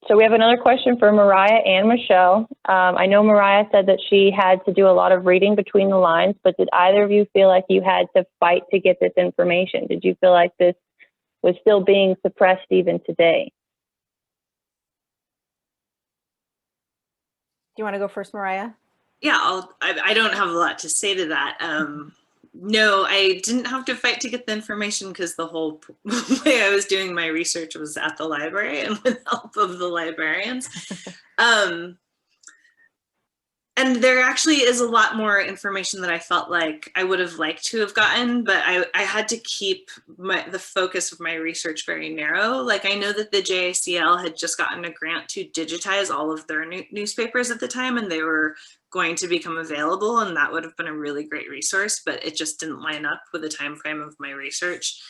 So we have another question for Mariah and Michelle. I know Mariah said that she had to do a lot of reading between the lines, but did either of you feel like you had to fight to get this information? Did you feel like this was still being suppressed even today? Do you want to go first, Mariah? Yeah, I don't have a lot to say to that. No, I didn't have to fight to get the information because the whole way I was doing my research was at the library and with the help of the librarians. And there actually is a lot more information that I felt like I would have liked to have gotten, but I had to keep the focus of my research very narrow. Like, I know that the JACL had just gotten a grant to digitize all of their newspapers at the time, and they were going to become available, and that would have been a really great resource, but it just didn't line up with the time frame of my research.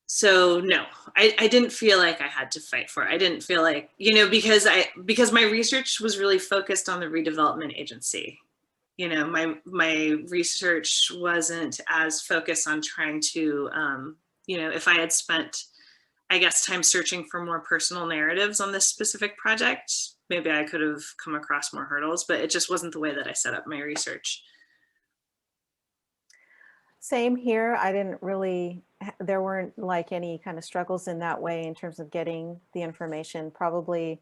So no, I didn't feel like I had to fight for it. I didn't feel like, you know, because my research was really focused on the redevelopment agency. You know, my research wasn't as focused on trying to, you know, if I had spent, I guess, time searching for more personal narratives on this specific project, maybe I could have come across more hurdles, but it just wasn't the way that I set up my research. Same here. I didn't really, there weren't like any kind of struggles in that way in terms of getting the information. Probably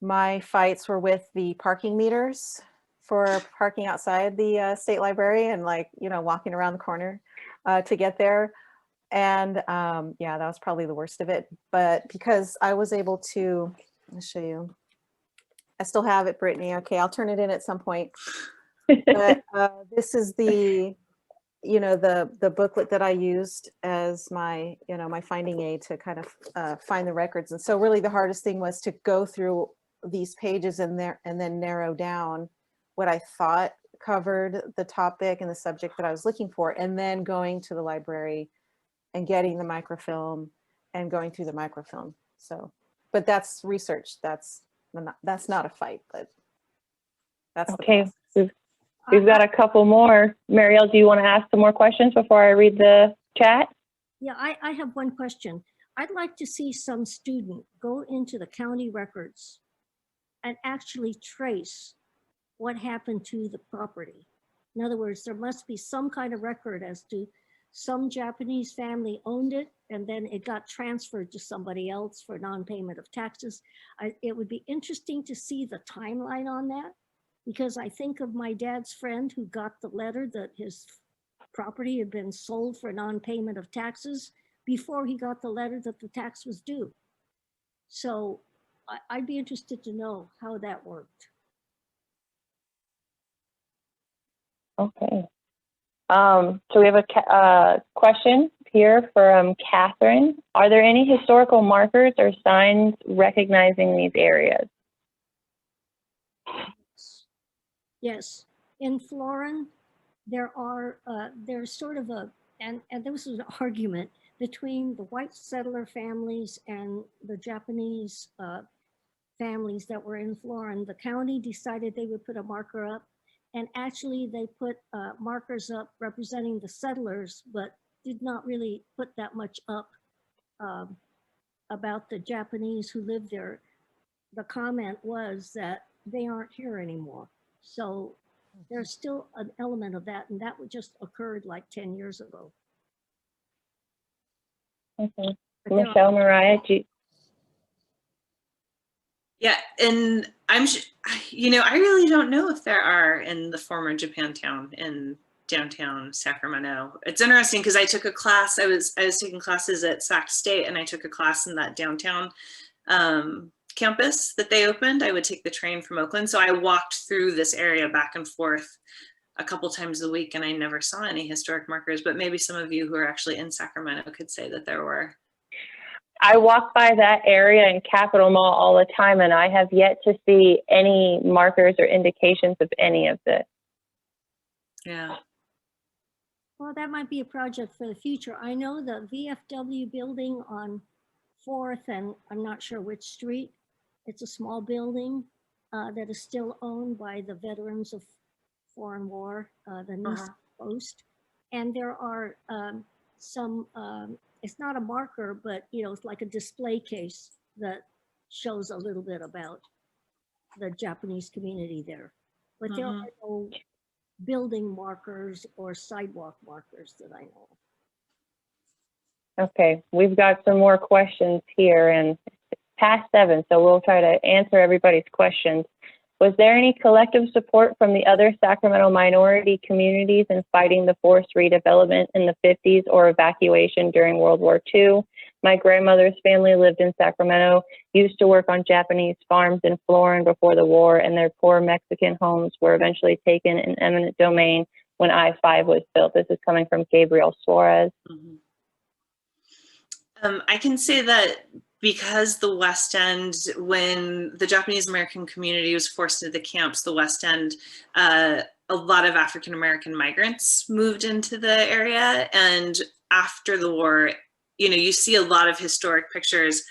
my fights were with the parking meters for parking outside the state library and, like, you know, walking around the corner to get there. And yeah, that was probably the worst of it. But because I was able to, I'll show you. I still have it, Brittany. Okay, I'll turn it in at some point. But this is the, you know, the booklet that I used as my, you know, my finding aid to kind of find the records. And so really the hardest thing was to go through these pages and then narrow down what I thought covered the topic and the subject that I was looking for, and then going to the library and getting the microfilm and going through the microfilm. So, but that's research. That's not a fight, but that's Okay. the process. We've got a couple more. Marielle, do you want to ask some more questions before I read the chat? Yeah, I have one question. I'd like to see some student go into the county records and actually trace what happened to the property. In other words, there must be some kind of record as to some Japanese family owned it and then it got transferred to somebody else for non-payment of taxes. It would be interesting to see the timeline on that, because I think of my dad's friend who got the letter that his property had been sold for non-payment of taxes before he got the letter that the tax was due. So I'd be interested to know how that worked. Okay. So we have a question here from Catherine. Are there any historical markers or signs recognizing these areas? Yes, in Florin, there's sort of and there was an argument between the white settler families and the Japanese families that were in Florin. The county decided they would put a marker up, and actually they put markers up representing the settlers, but did not really put that much up about the Japanese who lived there. The comment was that they aren't here anymore. So there's still an element of that, and that just occurred like 10 years ago. Okay. But there Michelle, Mariah, Yeah, and you know, I really don't know if there are in the former Japantown in downtown Sacramento. It's interesting because I took a class, I was taking classes at Sac State, and I took a class in that downtown campus that they opened, I would take the train from Oakland. So I walked through this area back and forth a couple times a week, and I never saw any historic markers, but maybe some of you who are actually in Sacramento could say that there were. I walk by that area in Capitol Mall all the time, and I have yet to see any markers or indications of any of this. Yeah. Well, that might be a project for the future. I know the VFW building on 4th and I'm not sure which street. It's a small building that is still owned by the Veterans of Foreign War, the Nice Post. And there are some, it's not a marker, but it's like a display case that shows a little bit about the Japanese community there. But there are no building markers or sidewalk markers that I know of. Okay, we've got some more questions here, and it's past 7, so we'll try to answer everybody's questions. Was there any collective support from the other Sacramento minority communities in fighting the forced redevelopment in the 50s or evacuation during World War II? My grandmother's family lived in Sacramento, used to work on Japanese farms in Florin before the war, and their poor Mexican homes were eventually taken in eminent domain when I-5 was built. This is coming from Gabriel Suarez. I can say that because the West End, when the Japanese American community was forced into the camps, the West End, a lot of African American migrants moved into the area. And after the war, you see a lot of historic pictures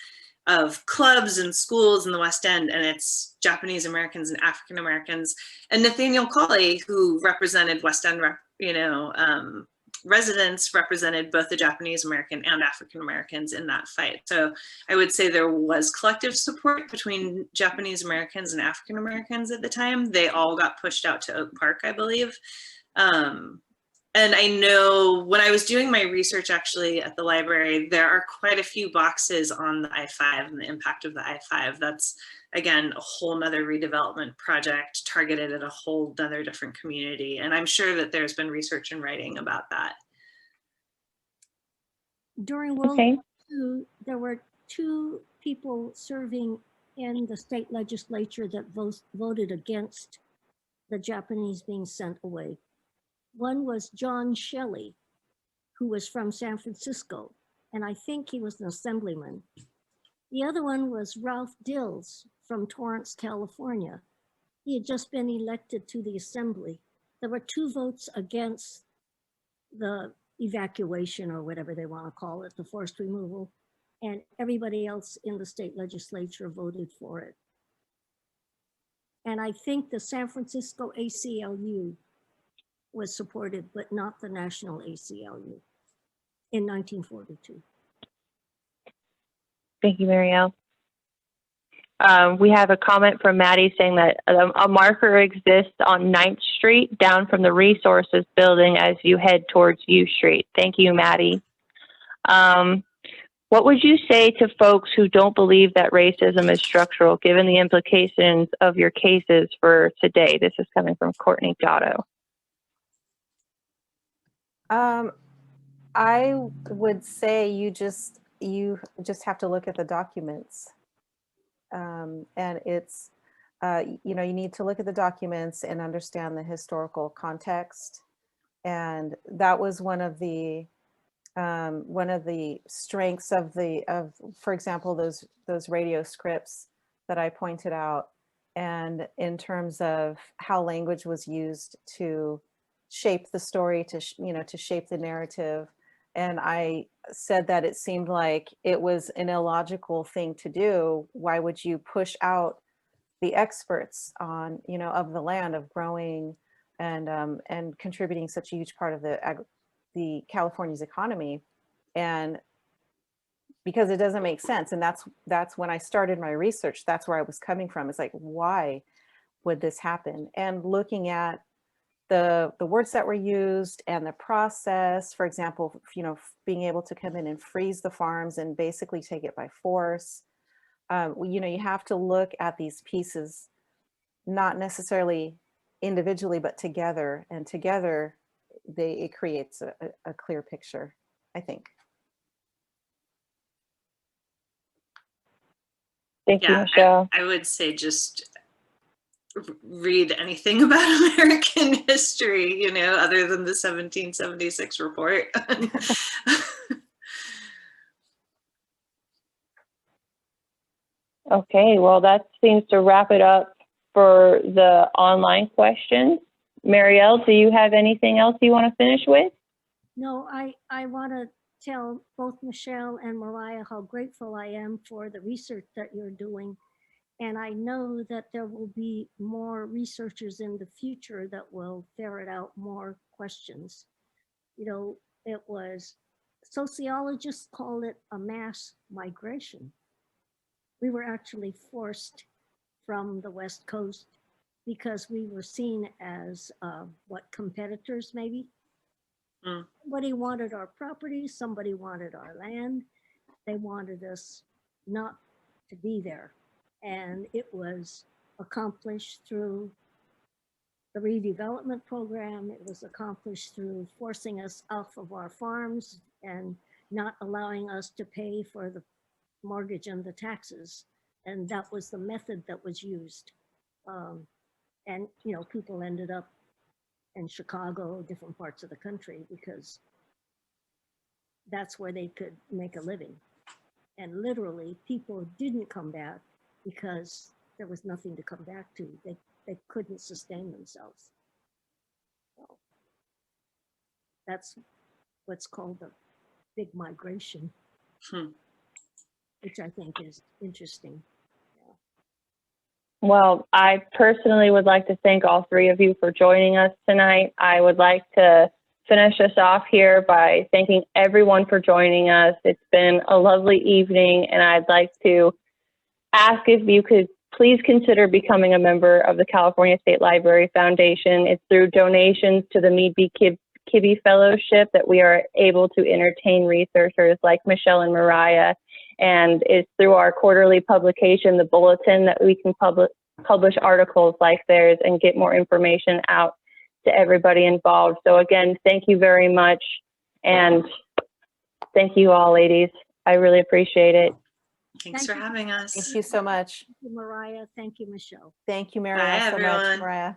of clubs and schools in the West End, and it's Japanese Americans and African Americans. And Nathaniel Colley, who represented West End, residents, represented both the Japanese American and African Americans in that fight. So I would say there was collective support between Japanese Americans and African Americans at the time. They all got pushed out to Oak Park, I believe. And I know when I was doing my research actually at the library, there are quite a few boxes on the I-5 and the impact of the I-5. That's, again, a whole nother redevelopment project targeted at a whole nother different community. And I'm sure that there's been research and writing about that. During World War II, there were 2 people serving in the state legislature that voted against the Japanese being sent away. One was John Shelley, who was from San Francisco, and I think he was an assemblyman. The other one was Ralph Dills from Torrance, California. He had just been elected to the assembly. There were 2 votes against the evacuation, or whatever they want to call it, the forced removal, and everybody else in the state legislature voted for it. And I think the San Francisco ACLU was supported, but not the National ACLU in 1942. Thank you, Marielle. We have a comment from Maddie saying that a marker exists on 9th Street down from the resources building as you head towards U Street. Thank you, Maddie. What would you say to folks who don't believe that racism is structural, given the implications of your cases for today? This is coming from Courtney Gatto. I would say you just have to look at the documents. And it's, you need to look at the documents and understand the historical context. And that was one of the strengths of for example, those radio scripts that I pointed out, and in terms of how language was used to shape the story, to shape the narrative. And I said that it seemed like it was an illogical thing to do. Why would you push out the experts on, of the land, of growing and contributing such a huge part of the California's economy? And because it doesn't make sense. And that's when I started my research. That's where I was coming from. It's like, why would this happen? And looking at the words that were used and the process, for example, being able to come in and freeze the farms and basically take it by force. You have to look at these pieces, not necessarily individually, but together, and together it creates a clear picture, I think. Thank you, Yeah, Michelle. I would say just read anything about American history, other than the 1776 report. Okay, well, that seems to wrap it up for the online questions. Marielle, do you have anything else you want to finish with? No, I want to tell both Michelle and Mariah how grateful I am for the research that you're doing. And I know that there will be more researchers in the future that will ferret out more questions. It was, sociologists call it a mass migration. We were actually forced from the West Coast because we were seen as competitors maybe. Mm. Somebody wanted our property, somebody wanted our land. They wanted us not to be there. And it was accomplished through the redevelopment program. It was accomplished through forcing us off of our farms and not allowing us to pay for the mortgage and the taxes. And that was the method that was used. And, people ended up in Chicago, different parts of the country, because that's where they could make a living. And literally, people didn't come back because there was nothing to come back to. They couldn't sustain themselves. So that's what's called the big migration, which I think is interesting. Well, I personally would like to thank all three of you for joining us tonight. I would like to finish us off here by thanking everyone for joining us. It's been a lovely evening, and I'd like to ask if you could please consider becoming a member of the California State Library Foundation. It's through donations to the Mead B. Kibbe Fellowship that we are able to entertain researchers like Michelle and Mariah. And it's through our quarterly publication, the Bulletin, that we can publish articles like theirs and get more information out to everybody involved. So again, thank you very much. And thank you all, ladies. I really appreciate it. Thanks Thank for you. having us. Thank you so much. Thank you, Mariah. Thank you, Michelle. Thank you, Marielle, Bye, so much, everyone. Mariah.